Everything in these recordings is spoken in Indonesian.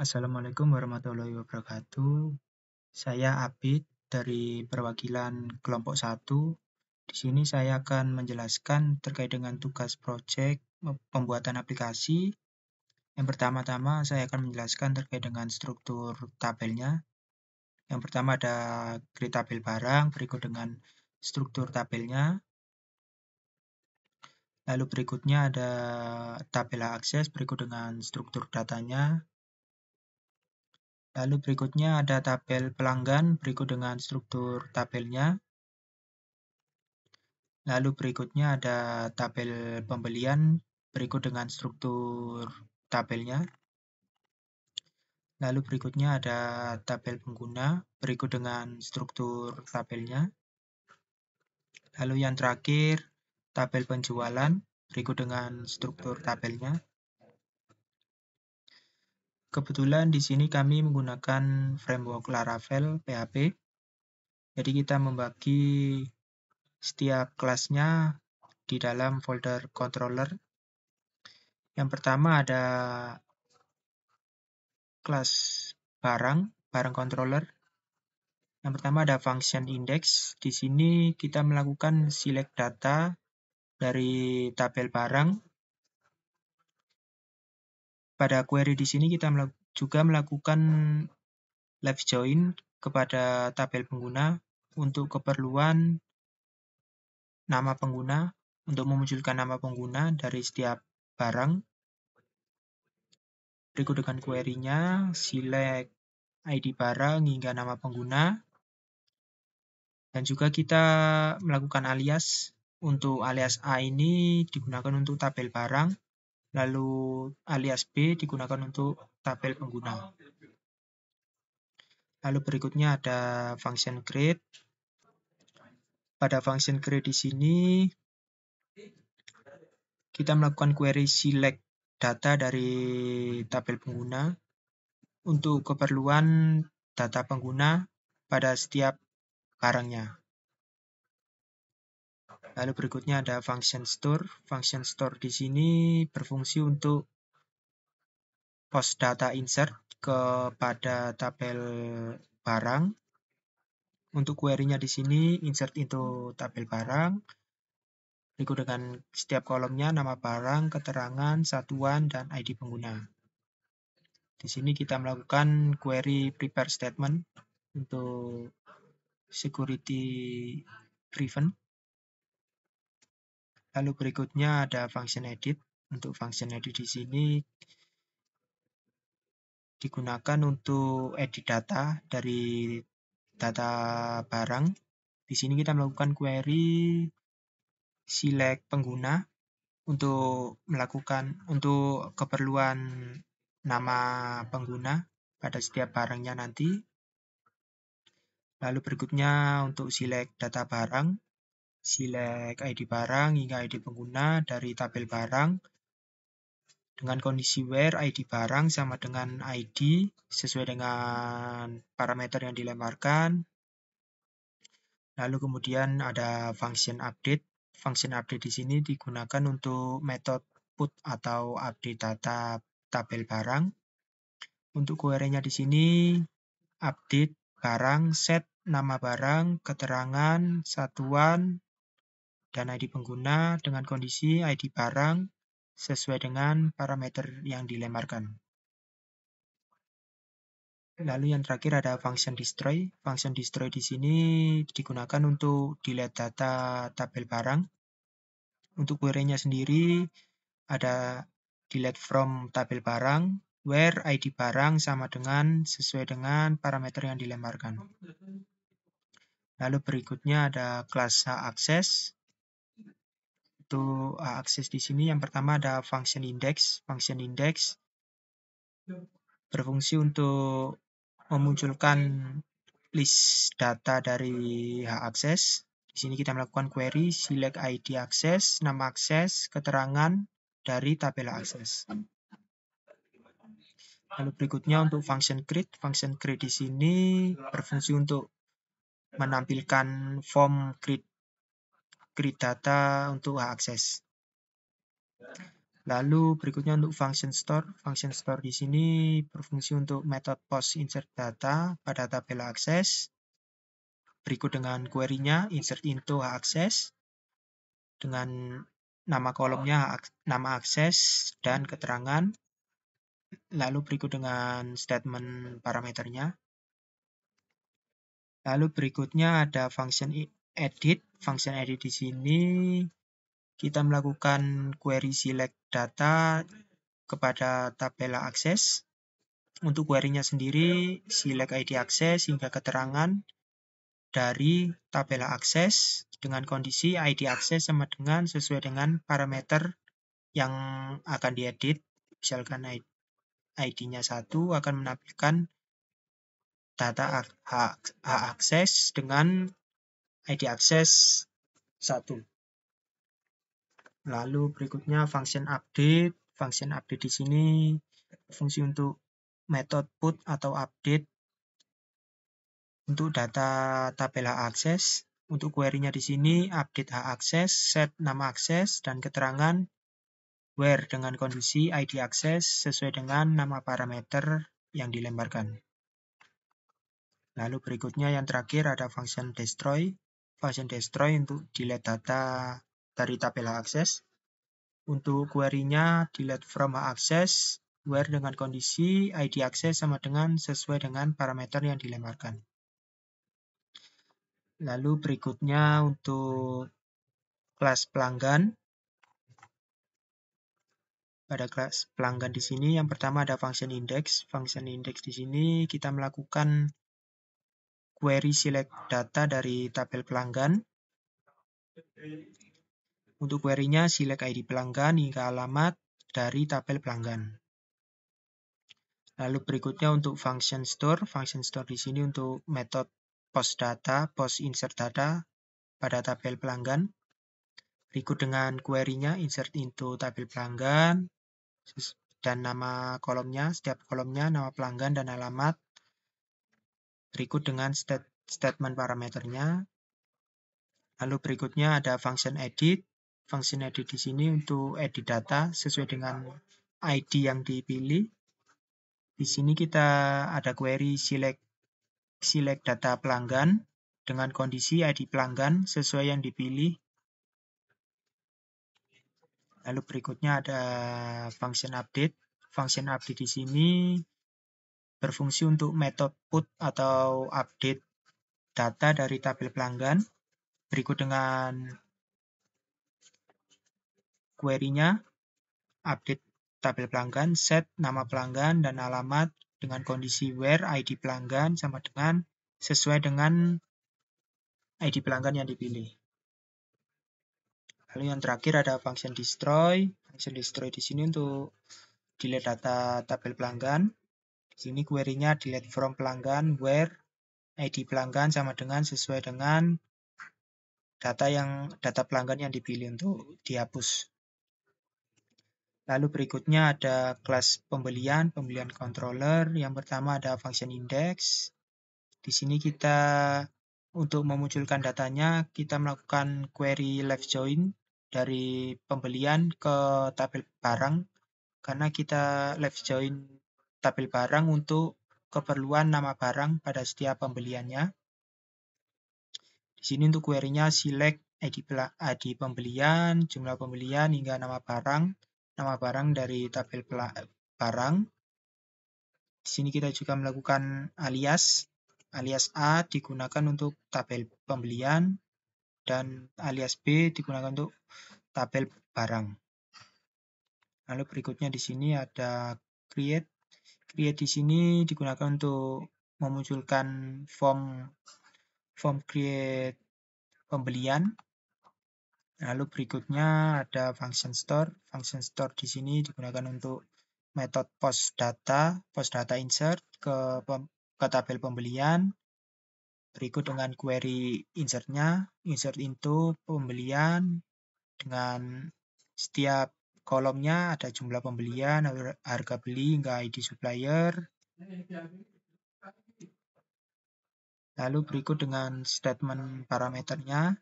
Assalamualaikum warahmatullahi wabarakatuh. Saya Abid dari perwakilan kelompok 1. Di sini saya akan menjelaskan terkait dengan tugas proyek pembuatan aplikasi. Yang pertama-tama saya akan menjelaskan terkait dengan struktur tabelnya. Yang pertama ada grid tabel barang, berikut dengan struktur tabelnya. Lalu berikutnya ada tabel akses, berikut dengan struktur datanya. Lalu berikutnya ada tabel pelanggan, berikut dengan struktur tabelnya. Lalu berikutnya ada tabel pembelian, berikut dengan struktur tabelnya. Lalu berikutnya ada tabel pengguna, berikut dengan struktur tabelnya. Lalu yang terakhir, tabel penjualan, berikut dengan struktur tabelnya. Kebetulan di sini kami menggunakan framework Laravel PHP. Jadi kita membagi setiap kelasnya di dalam folder controller. Yang pertama ada kelas barang controller. Yang pertama ada function index. Di sini kita melakukan select data dari tabel barang. Pada query di sini kita juga melakukan left join kepada tabel pengguna untuk keperluan nama pengguna, untuk memunculkan nama pengguna dari setiap barang. Berikut dengan query-nya, select ID barang hingga nama pengguna. Dan juga kita melakukan alias. Untuk alias A ini digunakan untuk tabel barang, lalu alias B digunakan untuk tabel pengguna. Lalu berikutnya ada function create. Pada function create di sini kita melakukan query select data dari tabel pengguna untuk keperluan data pengguna pada setiap barangnya. Lalu berikutnya ada function store. Function store di sini berfungsi untuk post data insert kepada tabel barang. Untuk query-nya di sini insert into tabel barang. Berikut dengan setiap kolomnya nama barang, keterangan, satuan, dan ID pengguna. Di sini kita melakukan query prepare statement untuk security driven. Lalu berikutnya ada function edit. Untuk function edit di sini digunakan untuk edit data dari data barang. Di sini kita melakukan query select pengguna untuk keperluan nama pengguna pada setiap barangnya nanti. Lalu berikutnya untuk select data barang, select ID barang hingga ID pengguna dari tabel barang dengan kondisi where ID barang sama dengan ID sesuai dengan parameter yang dilemparkan. Lalu kemudian ada function update. Function update di sini digunakan untuk metode put atau update data tabel barang. Untuk query-nya di sini update barang, set nama barang, keterangan, satuan, dan ID pengguna dengan kondisi ID barang sesuai dengan parameter yang dilemparkan. Lalu yang terakhir ada function destroy. Function destroy di sini digunakan untuk delete data tabel barang. Untuk query-nya sendiri ada delete from tabel barang, where ID barang sama dengan sesuai dengan parameter yang dilemparkan. Lalu berikutnya ada kelas access. Untuk akses di sini yang pertama ada function index. Function index berfungsi untuk memunculkan list data dari hak akses. Di sini kita melakukan query select ID akses, nama akses, keterangan dari tabel akses. Lalu berikutnya untuk function create. Function create di sini berfungsi untuk menampilkan form create data untuk hak akses. Lalu berikutnya untuk function store. Function store di sini berfungsi untuk metode post insert data pada tabel akses. Berikut dengan query-nya insert into akses dengan nama kolomnya nama akses dan keterangan. Lalu berikut dengan statement parameternya. Lalu berikutnya ada function edit. Function edit di sini kita melakukan query select data kepada tabel akses. Untuk query-nya sendiri, select ID akses hingga keterangan dari tabel akses dengan kondisi ID akses sama dengan sesuai dengan parameter yang akan diedit. Misalkan ID-nya 1 akan menampilkan data hak akses dengan ID akses 1. Lalu berikutnya function update. Function update di sini fungsi untuk metode put atau update untuk data tabel hak akses. Untuk query-nya di sini update hak akses, set nama akses dan keterangan where dengan kondisi ID akses sesuai dengan nama parameter yang dilemparkan. Lalu berikutnya yang terakhir ada function destroy. Function destroy untuk delete data dari tabel hak akses. Untuk query-nya delete from hak akses where dengan kondisi ID akses sama dengan sesuai dengan parameter yang dilemparkan. Lalu berikutnya untuk kelas pelanggan. Pada kelas pelanggan di sini yang pertama ada function index. Function index di sini kita melakukan query select data dari tabel pelanggan. Untuk query-nya select ID pelanggan hingga alamat dari tabel pelanggan. Lalu berikutnya untuk function store. Function store di sini untuk metode post data, post insert data pada tabel pelanggan. Berikut dengan query-nya insert into tabel pelanggan dan nama kolomnya, setiap kolomnya nama pelanggan dan alamat. Berikut dengan statement parameternya. Lalu berikutnya ada function edit. Function edit di sini untuk edit data sesuai dengan ID yang dipilih. Di sini kita ada query select data pelanggan dengan kondisi ID pelanggan sesuai yang dipilih. Lalu berikutnya ada function update. Function update di sini berfungsi untuk metode put atau update data dari tabel pelanggan. Berikut dengan query-nya update tabel pelanggan, set nama pelanggan dan alamat dengan kondisi where ID pelanggan sama dengan sesuai dengan ID pelanggan yang dipilih. Lalu yang terakhir ada function destroy. Function destroy di sini untuk delete data tabel pelanggan. Di sini query-nya delete from pelanggan where ID pelanggan sama dengan sesuai dengan data pelanggan yang dipilih untuk dihapus. Lalu berikutnya ada kelas pembelian controller. Yang pertama ada function index. Di sini kita untuk memunculkan datanya, kita melakukan query left join dari pembelian ke tabel barang. Karena kita left join tabel barang untuk keperluan nama barang pada setiap pembeliannya. Di sini untuk query-nya select ID pembelian, jumlah pembelian hingga nama barang dari tabel barang. Di sini kita juga melakukan alias. Alias A digunakan untuk tabel pembelian dan alias B digunakan untuk tabel barang. Lalu berikutnya di sini ada create. Create di sini digunakan untuk memunculkan form create pembelian. Lalu berikutnya ada function store. Function store di sini digunakan untuk metode post data insert ke tabel pembelian. Berikut dengan query insertnya, insert into pembelian dengan setiap kolomnya ada jumlah pembelian, harga beli hingga ID supplier. Lalu berikut dengan statement parameternya.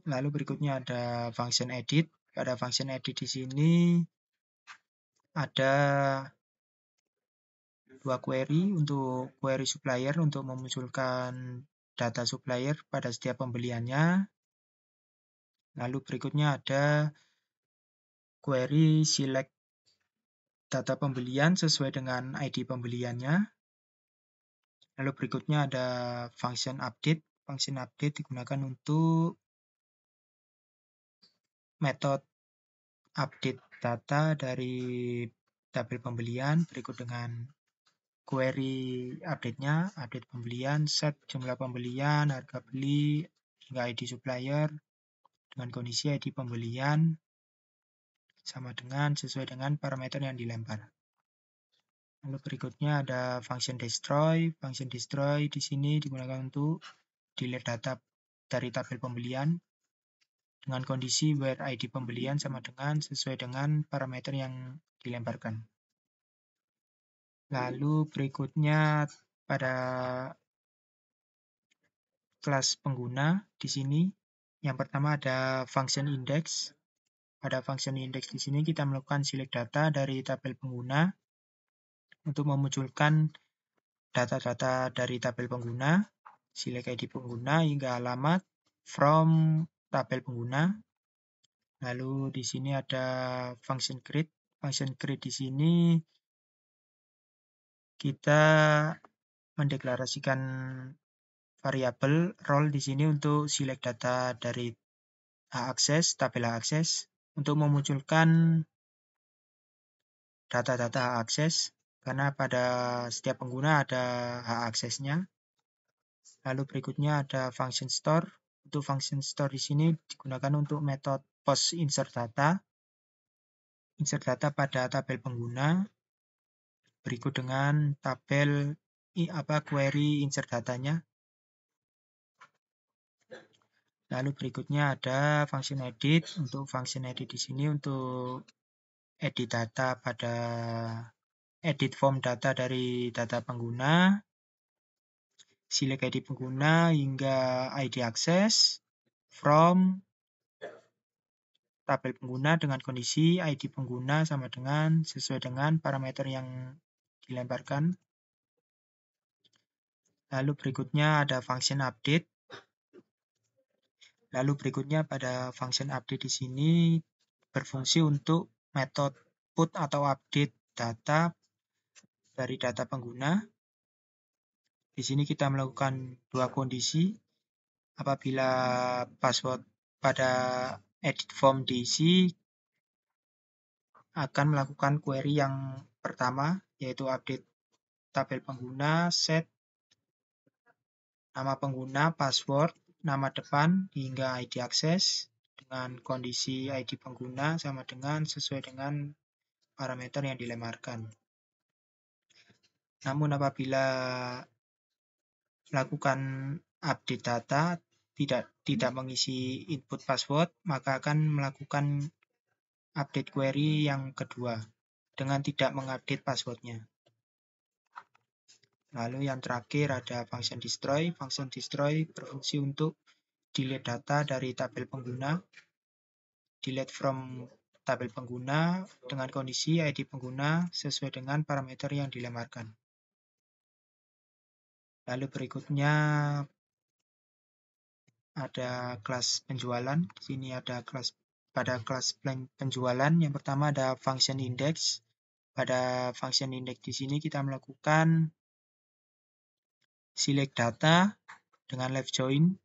Lalu berikutnya ada function edit. Pada function edit di sini ada dua query untuk query supplier untuk memunculkan data supplier pada setiap pembeliannya. Lalu berikutnya ada query select data pembelian sesuai dengan ID pembeliannya. Lalu berikutnya ada function update. Function update digunakan untuk metode update data dari tabel pembelian berikut dengan query update-nya, update pembelian, set jumlah pembelian, harga beli, hingga ID supplier dengan kondisi ID pembelian sama dengan sesuai dengan parameter yang dilempar. Lalu berikutnya ada function destroy. Function destroy di sini digunakan untuk delete data dari tabel pembelian dengan kondisi where ID pembelian sama dengan sesuai dengan parameter yang dilemparkan. Lalu berikutnya pada kelas pengguna di sini yang pertama ada function index. Pada function index di sini kita melakukan select data dari tabel pengguna untuk memunculkan data-data dari tabel pengguna, select ID pengguna hingga alamat from tabel pengguna. Lalu di sini ada function create. Function create di sini kita mendeklarasikan variabel role di sini untuk select data dari H-access, tabel H-access untuk memunculkan data-data H-access karena pada setiap pengguna ada H-access-nya. Lalu berikutnya ada function store. Untuk function store di sini digunakan untuk metode post insert data. Insert data pada tabel pengguna berikut dengan tabel query insert datanya. Lalu berikutnya ada function edit. Untuk function edit di sini untuk edit data pada edit form data dari data pengguna, select ID pengguna hingga ID access from tabel pengguna dengan kondisi ID pengguna sama dengan sesuai dengan parameter yang dilemparkan. Lalu berikutnya ada function update. Lalu berikutnya pada function update di sini berfungsi untuk metode put atau update data dari data pengguna. Di sini kita melakukan dua kondisi. Apabila password pada edit form diisi, akan melakukan query yang pertama, yaitu update tabel pengguna, set nama pengguna, password, nama depan, hingga ID access dengan kondisi ID pengguna sama dengan sesuai dengan parameter yang dilemparkan. Namun apabila lakukan update data tidak mengisi input password, maka akan melakukan update query yang kedua dengan tidak mengupdate passwordnya. Lalu yang terakhir ada function destroy. Function destroy berfungsi untuk delete data dari tabel pengguna, delete from tabel pengguna dengan kondisi ID pengguna sesuai dengan parameter yang dilemparkan. Lalu berikutnya ada kelas penjualan. Di sini ada pada kelas penjualan yang pertama ada function index. Pada function index di sini kita melakukan select data dengan left join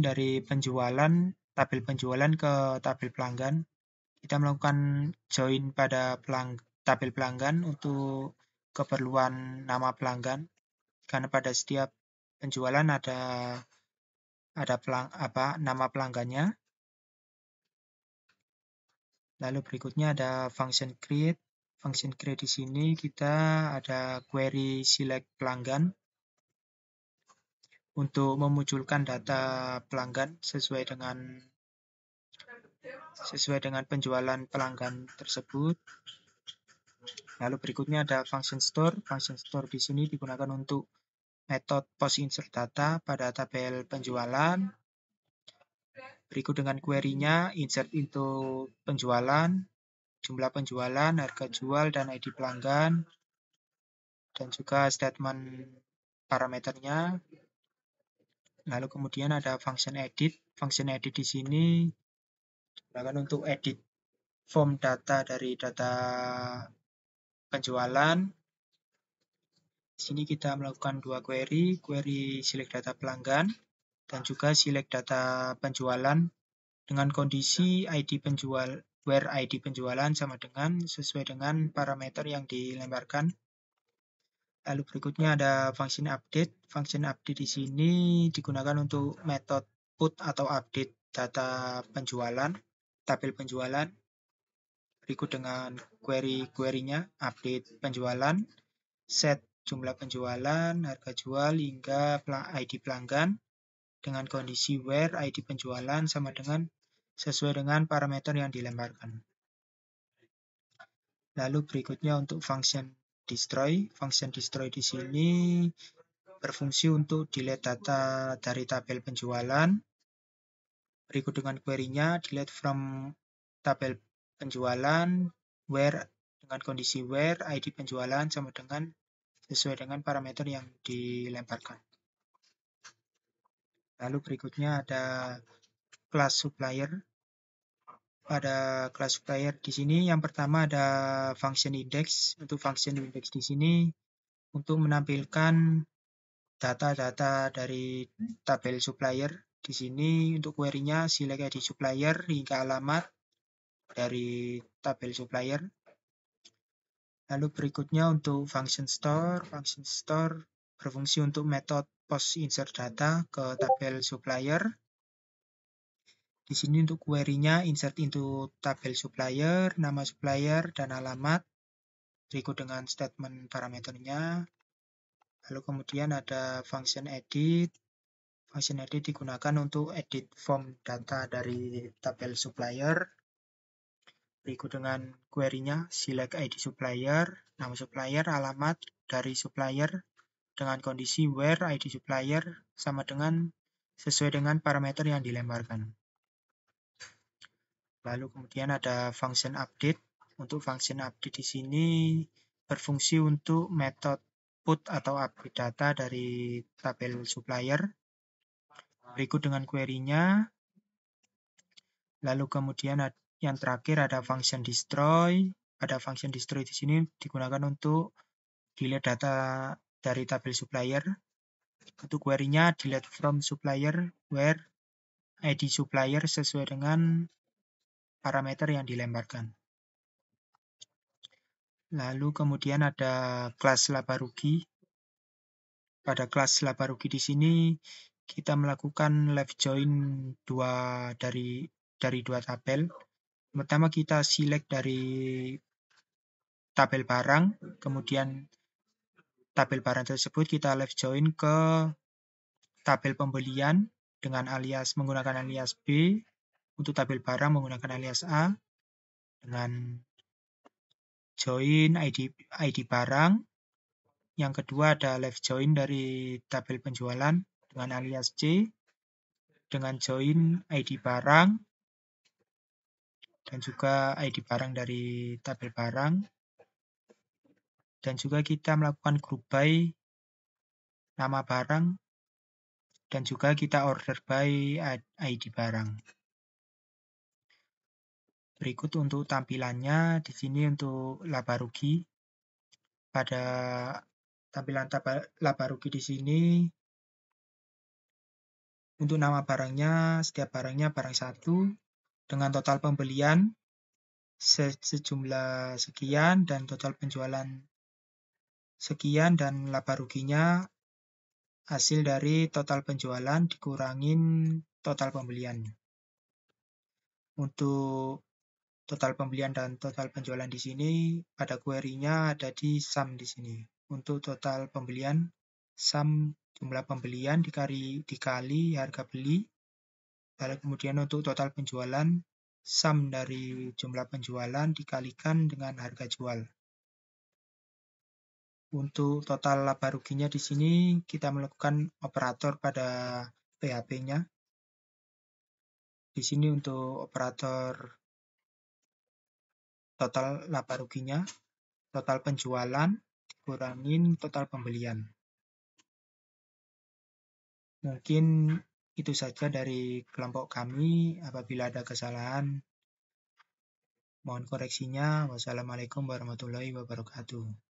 dari penjualan tabel penjualan ke tabel pelanggan. Kita melakukan join pada tabel pelanggan untuk keperluan nama pelanggan karena pada setiap penjualan ada nama pelanggannya. Lalu berikutnya ada function create. Function create di sini kita ada query select pelanggan untuk memunculkan data pelanggan sesuai dengan penjualan pelanggan tersebut. Lalu berikutnya ada function store. Function store di sini digunakan untuk metode post insert data pada tabel penjualan Berikut dengan query-nya, insert into penjualan, jumlah penjualan, harga jual, dan ID pelanggan, dan juga statement parameternya. Lalu kemudian ada function edit. Function edit di sini digunakan untuk edit form data dari data penjualan. Di sini kita melakukan dua query select data pelanggan dan juga select data penjualan dengan kondisi ID penjual, where ID penjualan sama dengan sesuai dengan parameter yang dilemparkan. Lalu berikutnya ada function update. Function update di sini digunakan untuk metode put atau update data penjualan, tabel penjualan. Berikut dengan query-nya, update penjualan, set jumlah penjualan, harga jual, hingga ID pelanggan dengan kondisi where ID penjualan sama dengan sesuai dengan parameter yang dilemparkan. Lalu berikutnya untuk function destroy. Function destroy di sini berfungsi untuk delete data dari tabel penjualan. Berikut dengan query-nya, delete from tabel penjualan, where dengan kondisi where ID penjualan sama dengan sesuai dengan parameter yang dilemparkan. Lalu berikutnya ada class supplier. Pada class supplier di sini yang pertama ada function index. Untuk function index di sini untuk menampilkan data-data dari tabel supplier. Di sini untuk query-nya select ID supplier hingga alamat dari tabel supplier. Lalu berikutnya untuk function store. Function store berfungsi untuk metode post insert data ke tabel supplier. Di sini untuk query-nya insert into tabel supplier, nama supplier, dan alamat. Berikut dengan statement parameternya. Lalu kemudian ada function edit. Function edit digunakan untuk edit form data dari tabel supplier. Berikut dengan query-nya, select ID supplier, nama supplier, alamat dari supplier, dengan kondisi where ID supplier sama dengan sesuai dengan parameter yang dilemparkan. Lalu kemudian ada function update. Untuk function update di sini berfungsi untuk metode put atau update data dari tabel supplier. Berikut dengan query-nya. Lalu kemudian yang terakhir ada function destroy. Pada function destroy di sini digunakan untuk delete data dari tabel supplier. Untuk query-nya delete from supplier where ID supplier sesuai dengan parameter yang dilemparkan. Lalu kemudian ada kelas laba rugi. Pada kelas laba rugi di sini kita melakukan left join dari dua tabel. Pertama kita select dari tabel barang, kemudian tabel barang tersebut kita left join ke tabel pembelian dengan menggunakan alias B. Untuk tabel barang menggunakan alias A dengan join ID barang. Yang kedua ada left join dari tabel penjualan dengan alias C dengan join ID barang dan juga ID barang dari tabel barang. Dan juga kita melakukan group by nama barang dan juga kita order by ID barang. Berikut untuk tampilannya di sini untuk laba rugi. Pada tampilan laba rugi di sini untuk nama barangnya, setiap barangnya barang satu dengan total pembelian sejumlah sekian dan total penjualan sekian dan laba ruginya hasil dari total penjualan dikurangin total pembelian. Untuk total pembelian dan total penjualan di sini pada query-nya ada di sum di sini. Untuk total pembelian sum jumlah pembelian dikali harga beli. Lalu kemudian untuk total penjualan sum dari jumlah penjualan dikalikan dengan harga jual. Untuk total laba ruginya di sini kita melakukan operator pada PHP-nya. Di sini untuk operator total laba ruginya, total penjualan kurangin total pembelian. Mungkin itu saja dari kelompok kami. Apabila ada kesalahan, mohon koreksinya. Wassalamualaikum warahmatullahi wabarakatuh.